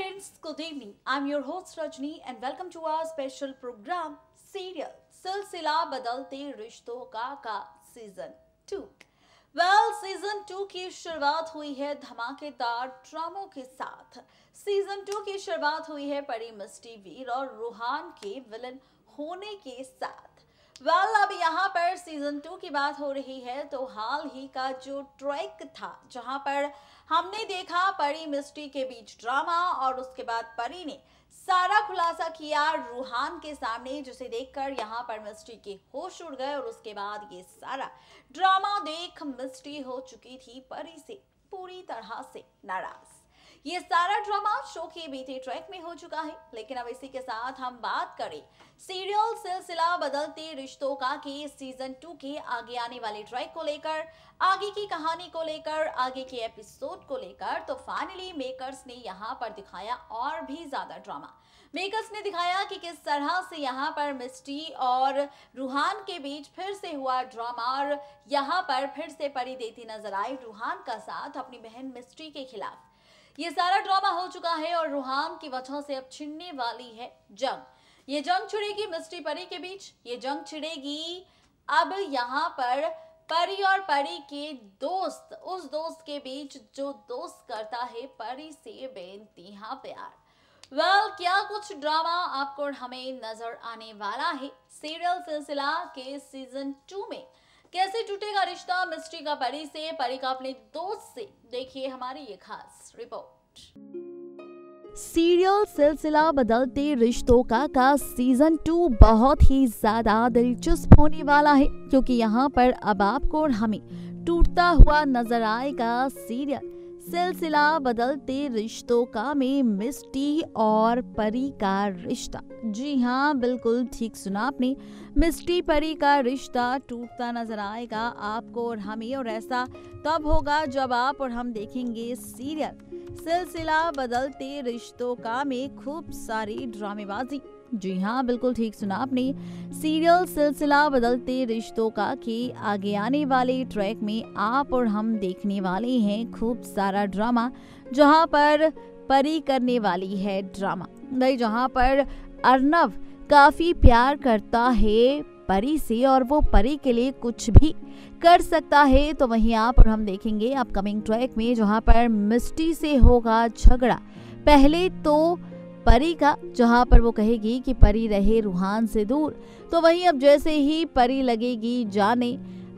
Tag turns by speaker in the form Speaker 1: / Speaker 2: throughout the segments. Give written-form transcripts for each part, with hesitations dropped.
Speaker 1: friends, good evening. I'm your host Rajni and welcome to our special program serial सिलसिला बदलते रिश्तों का season 2। Season 2 की शुरुआत हुई है धमाकेदार ड्रामों के साथ। सीजन 2 की शुरुआत हुई है परी मिस्टी वीर और रूहान के विलन होने के साथ। अब यहाँ पर सीजन 2 की बात हो रही है तो हाल ही का जो ट्रैक था जहां पर हमने देखा परी मिस्टी के बीच ड्रामा और उसके बाद परी ने सारा खुलासा किया रूहान के सामने, जिसे देखकर यहाँ पर मिस्टी के होश उड़ गए और उसके बाद ये सारा ड्रामा देख मिस्टी हो चुकी थी परी से पूरी तरह से नाराज। ये सारा ड्रामा शो के बीते ट्रैक में हो चुका है, लेकिन अब इसी के साथ हम बात करें सीरियल सिलसिला बदलते रिश्तों का के सीजन 2 के आगे आने वाले ट्रैक को लेकर, आगे की कहानी को लेकर, आगे के एपिसोड को लेकर, तो फाइनली मेकर्स ने यहाँ पर दिखाया और भी ज्यादा ड्रामा। मेकर्स ने दिखाया कि किस तरह से यहाँ पर मिस्टी और रूहान के बीच फिर से हुआ ड्रामा और यहाँ पर फिर से परी देती नजर आई रूहान का साथ अपनी बहन मिस्टी के खिलाफ। ये सारा ड्रामा हो चुका है और रूहान की वजह से अब छिड़ने वाली है जंग। ये जंग छिड़ेगी मिस्टी परी के बीच, ये जंग छिड़ेगी अब यहाँ पर परी और परी के दोस्त, उस दोस्त के बीच जो दोस्त करता है परी से बेइंतहा प्यार। क्या कुछ ड्रामा आपको हमें नजर आने वाला है सीरियल सिलसिला के सीजन 2 में। कैसे टूटेगा रिश्ता मिस्टी का परी से, परी का अपने दोस्त से, देखिए हमारी ये खास रिपोर्ट।
Speaker 2: सीरियल सिलसिला बदलते रिश्तों का सीजन 2 बहुत ही ज्यादा दिलचस्प होने वाला है, क्योंकि यहाँ पर अब आपको और हमें टूटता हुआ नजर आएगा सीरियल सिलसिला बदलते रिश्तों का में मिस्टी और परी का रिश्ता। जी हाँ, बिल्कुल ठीक सुना आपने, मिस्टी परी का रिश्ता टूटता नजर आएगा आपको और हमें, और ऐसा तब होगा जब आप और हम देखेंगे सीरियल सिलसिला बदलते रिश्तों का में खूब सारी ड्रामेबाजी। जी हाँ, बिल्कुल ठीक सुना आपने, सीरियल सिलसिला बदलते रिश्तों का के आगे आने वाले ट्रैक में आप और हम देखने वाले हैं खूब सारा ड्रामा, जहाँ पर परी करने वाली है ड्रामा। भाई जहाँ पर अर्नव काफी प्यार करता है परी से और वो परी के लिए कुछ भी कर सकता है, तो वहीं आप और हम देखेंगे अपकमिंग ट्रैक में जहाँ पर मिस्टी से होगा झगड़ा। पहले तो परी का, जहाँ पर वो कहेगी कि परी रहे रूहान से दूर, तो वहीं अब जैसे ही परी लगेगी जाने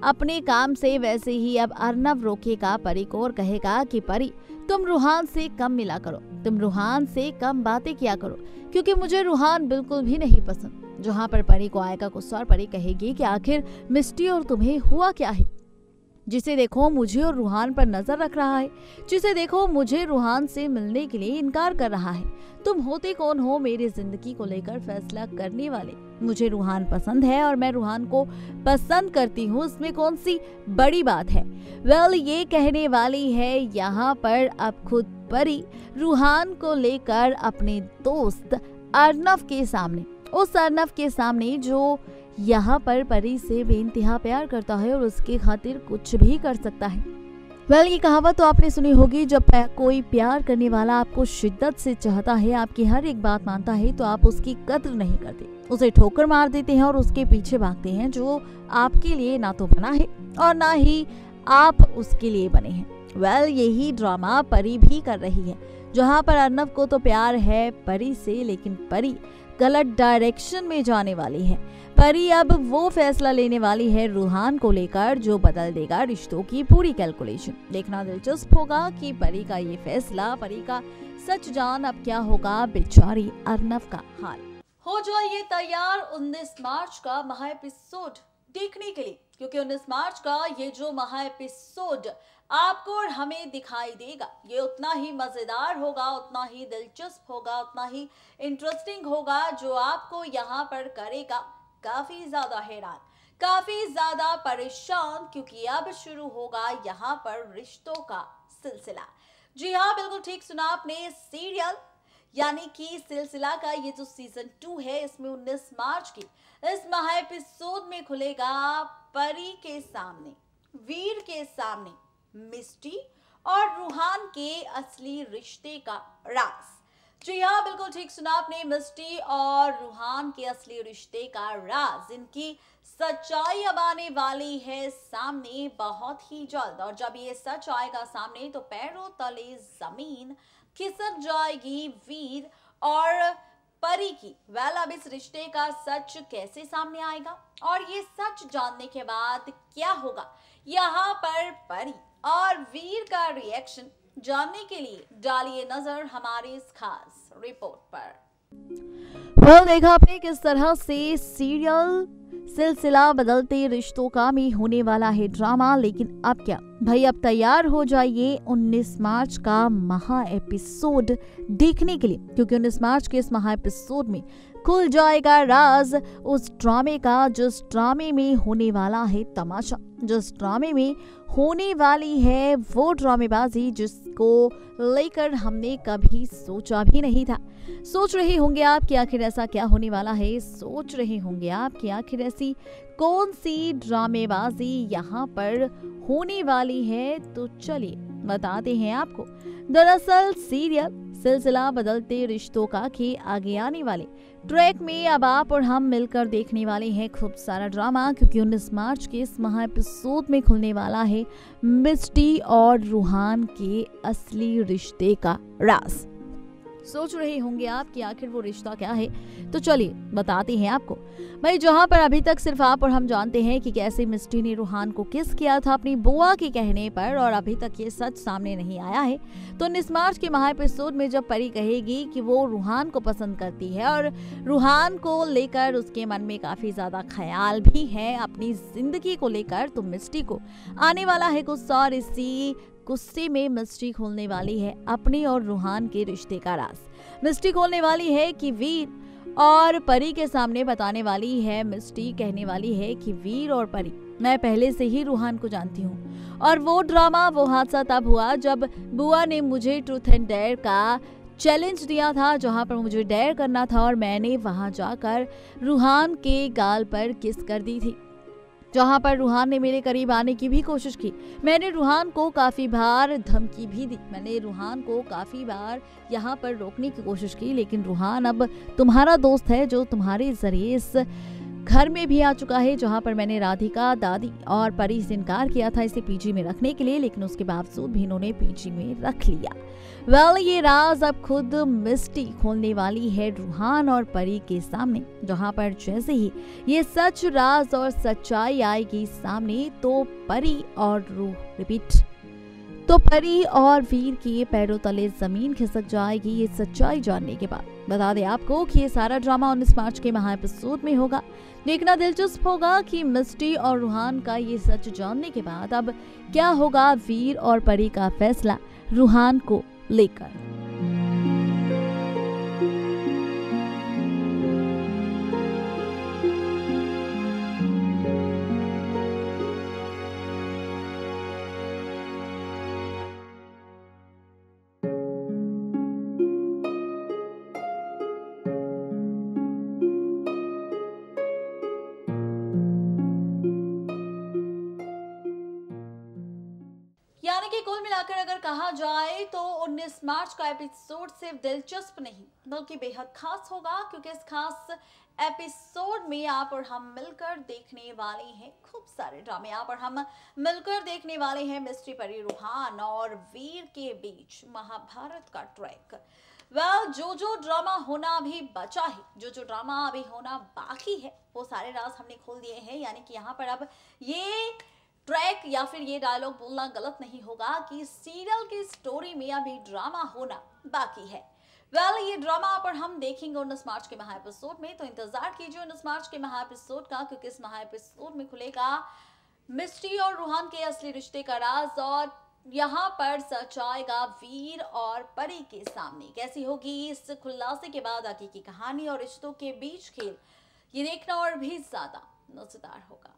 Speaker 2: अपने काम से, वैसे ही अब अर्नव रोकेगा परी को और कहेगा कि परी तुम रूहान से कम मिला करो, तुम रूहान से कम बातें किया करो, क्योंकि मुझे रूहान बिल्कुल भी नहीं पसंद। जहाँ पर परी को आएगा गुस्सा और परी कहेगी कि आखिर मिस्टी और तुम्हें हुआ क्या है, जिसे देखो मुझे और रूहान पर नजर रख रहा है, जिसे देखो मुझे रूहान से मिलने के लिए इनकार कर रहा है। तुम होते कौन हो मेरी जिंदगी को लेकर फैसला करने वाले? मुझे रूहान पसंद है और मैं रूहान को पसंद करती हूँ, इसमें कौन सी बड़ी बात है? ये कहने वाली है यहाँ पर अब खुद परी रूहान को लेकर अपने दोस्त अर्नव के सामने, उस अर्नव के सामने जो यहाँ पर परी से बेइंतहा प्यार करता है और उसके खातिर कुछ भी कर सकता है। ये कहावत तो आपने सुनी होगी, जब कोई प्यार करने वाला आपको शिद्दत से चाहता है, आपकी हर एक बात मानता है, तो आप उसकी कद्र नहीं करते, उसे ठोकर मार देते हैं और उसके पीछे भागते हैं जो आपके लिए ना तो बना है और ना ही आप उसके लिए बने हैं। यही ड्रामा परी भी कर रही है, जहाँ पर अर्नव को तो प्यार है परी से, लेकिन परी गलत डायरेक्शन में जाने वाली है। परी अब वो फैसला लेने वाली है रूहान को लेकर जो बदल देगा रिश्तों की पूरी कैलकुलेशन। देखना दिलचस्प होगा कि परी का ये फैसला, परी का सच जान अब क्या होगा बेचारी अर्नव का हाल।
Speaker 1: हो जाइए तैयार 19 मार्च का महा एपिसोड देखने के लिए, क्योंकि 19 मार्च का ये जो महा एपिसोड आपको और हमें दिखाई देगा, ये उतना ही मजेदार होगा, उतना ही दिलचस्प होगा, उतना ही इंटरेस्टिंग होगा, जो आपको यहाँ पर करेगा काफी ज्यादा हैरान, काफी ज्यादा परेशान, क्योंकि अब शुरू होगा यहाँ पर रिश्तों का सिलसिला। जी हाँ, बिल्कुल ठीक सुना आपने, सीरियल यानी कि सिलसिला का ये जो सीजन 2 है, इसमें 19 मार्च की इस महा एपिसोड में खुलेगा परी के सामने, वीर के सामने मिस्टी और रूहान के असली रिश्ते का राज। जी हाँ, बिल्कुल ठीक सुना आपने। मिस्टी और रूहान के असली रिश्ते का राज, इनकी सच्चाई अब आने वाली है सामने बहुत ही जल्द। और जब ये सच आएगा सामने तो पैरों तले जमीन खिसक जाएगी वीर और परी की। अब इस रिश्ते का सच कैसे सामने आएगा और ये सच जानने के बाद क्या होगा, यहाँ पर परी और वीर का रिएक्शन जानने के लिए डालिए नजर हमारी इस खास रिपोर्ट पर।
Speaker 2: देखा आपने किस तरह से सीरियल सिलसिला बदलते रिश्तों का में होने वाला है ड्रामा। लेकिन अब क्या भाई, अब तैयार हो जाइए 19 मार्च का महा एपिसोड देखने के लिए, क्योंकि 19 मार्च के इस महा एपिसोड में खुल जाएगा राज उस ड्रामे का, जिस ड्रामे में होने वाला है तमाशा, जिस ड्रामे में होने वाली है वो ड्रामेबाजी जिसको लेकर हमने कभी सोचा भी नहीं था। सोच रहे होंगे आप कि आखिर ऐसा क्या होने वाला है, सोच रहे होंगे आप कि आखिर ऐसी कौन सी ड्रामेबाजी यहाँ पर होने वाली है। तो चलिए बताते हैं आपको। दरअसल सीरियल सिलसिला बदलते रिश्तों का के आगे आने वाले ट्रैक में अब आप और हम मिलकर देखने वाले हैं खूब सारा ड्रामा, क्योंकि 19 मार्च के इस महा एपिसोड में खुलने वाला है मिस्टी और रूहान के असली रिश्ते का राज। सोच रहे होंगे आप कि आखिर वो रिश्ता क्या है, तो चलिए बताते हैं आपको। भाई जहां पर अभी तक सिर्फ आप और हम जानते हैं कि कैसे मिस्टी ने रूहान को किस किया था अपनी बुआ के कहने पर, और अभी तक ये सच सामने नहीं आया है, तो 19 मार्च के महा एपिसोड में जब परी कहेगी कि वो रूहान को पसंद करती है और रूहान को लेकर उसके मन में काफी ज्यादा ख्याल भी है अपनी जिंदगी को लेकर, तो मिस्टी को आने वाला है गुस्सा, और इसी गुस्से में मिस्टी खोलने वाली है अपनी और रूहान के रिश्ते का राज। मिस्टी खोलने वाली है कि वीर और परी के सामने बताने वाली है, मिस्टी कहने वाली है कि वीर और परी, मैं पहले से ही रूहान को जानती हूँ, और वो ड्रामा, वो हादसा तब हुआ जब बुआ ने मुझे ट्रूथ एंड डेयर का चैलेंज दिया था, जहां पर मुझे डेयर करना था, और मैंने वहां जाकर रूहान के गाल पर किस कर दी थी, जहां पर रूहान ने मेरे करीब आने की भी कोशिश की। मैंने रूहान को काफी बार धमकी भी दी, मैंने रूहान को काफी बार यहाँ पर रोकने की कोशिश की, लेकिन रूहान अब तुम्हारा दोस्त है जो तुम्हारे जरिए इस घर में भी आ चुका है, जहां पर मैंने राधिका, दादी और परी से इनकार किया था इसे पीजी में रखने के लिए, लेकिन उसके बावजूद भी इन्होंने पीजी में रख लिया। ये राज अब खुद मिस्टी खोलने वाली है रूहान और परी के सामने, जहां पर जैसे ही ये सच, राज और सच्चाई आएगी सामने तो परी और वीर के पैरों तले जमीन खिसक जाएगी ये सच्चाई जानने के बाद। बता दें आपको कि ये सारा ड्रामा 19 मार्च के महा एपिसोड में होगा। देखना दिलचस्प होगा कि मिस्टी और रूहान का ये सच जानने के बाद अब क्या होगा वीर और परी का फैसला रूहान को लेकर।
Speaker 1: यानी कि कुल मिलाकर अगर कहा जाए तो 19 मार्च का एपिसोड सिर्फ दिलचस्प नहीं बल्कि बेहद खास होगा, क्योंकि इस खास एपिसोड में आप और हम मिलकर देखने वाले हैं खूब सारे ड्रामे। आप और हम मिलकर देखने वाले हैं मिस्ट्री, परी, रूहान और वीर के बीच महाभारत का ट्रैक। जो ड्रामा होना अभी बचा है, जो ड्रामा अभी होना बाकी है, वो सारे राज हमने खोल दिए हैं। यानी कि यहाँ पर अब ये ट्रैक या फिर ये डायलॉग बोलना गलत नहीं होगा कि सीरियल की स्टोरी में अभी ड्रामा होना बाकी है। ये ड्रामा पर हम देखेंगे 19 मार्च के महा एपिसोड में, तो इंतजार कीजिए 19 मार्च के महा एपिसोड का, क्योंकि इस महा एपिसोड में खुलेगा मिस्ट्री और रूहान के असली रिश्ते का राज, और यहाँ पर सच आएगा वीर और परी के सामने। कैसी होगी इस खुलासे के बाद आगे की कहानी और रिश्तों के बीच खेल, ये देखना और भी ज्यादा मजेदार होगा।